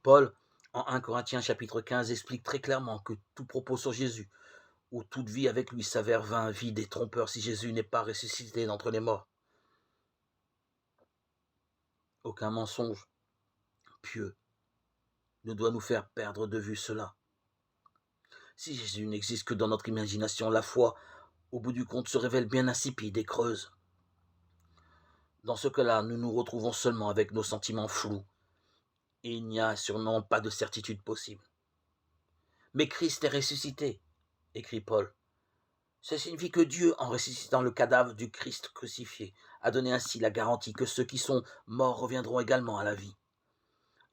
Paul, en 1 Corinthiens chapitre 15, explique très clairement que tout propos sur Jésus ou toute vie avec lui s'avère vain, vide et trompeur si Jésus n'est pas ressuscité d'entre les morts. Aucun mensonge pieux ne doit nous faire perdre de vue cela. Si Jésus n'existe que dans notre imagination, la foi, au bout du compte, se révèle bien insipide et creuse. Dans ce cas-là, nous nous retrouvons seulement avec nos sentiments flous, et il n'y a sûrement pas de certitude possible. Mais Christ est ressuscité, écrit Paul. Ça signifie que Dieu, en ressuscitant le cadavre du Christ crucifié, a donné ainsi la garantie que ceux qui sont morts reviendront également à la vie.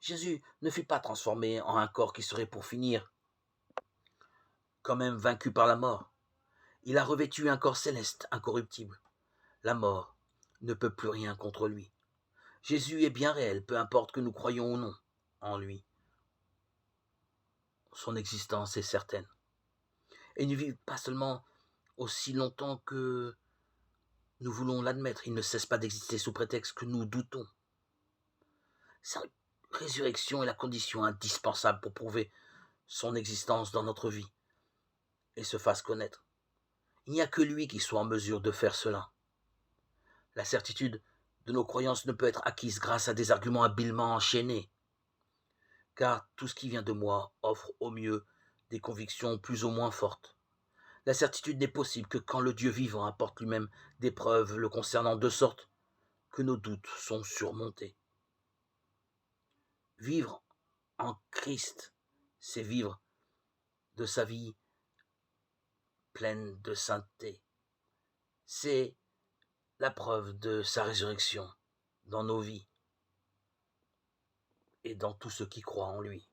Jésus ne fut pas transformé en un corps qui serait pour finir, quand même vaincu par la mort. Il a revêtu un corps céleste, incorruptible. La mort ne peut plus rien contre lui. Jésus est bien réel, peu importe que nous croyions ou non en lui. Son existence est certaine. Et il ne vit pas seulement aussi longtemps que nous voulons l'admettre, il ne cesse pas d'exister sous prétexte que nous doutons. Sa résurrection est la condition indispensable pour prouver son existence dans notre vie et se fasse connaître. Il n'y a que lui qui soit en mesure de faire cela. La certitude de nos croyances ne peut être acquise grâce à des arguments habilement enchaînés, car tout ce qui vient de moi offre au mieux des convictions plus ou moins fortes. La certitude n'est possible que quand le Dieu vivant apporte lui-même des preuves le concernant de sorte que nos doutes sont surmontés. Vivre en Christ, c'est vivre de sa vie pleine de sainteté. C'est la preuve de sa résurrection dans nos vies et dans tous ceux qui croient en lui.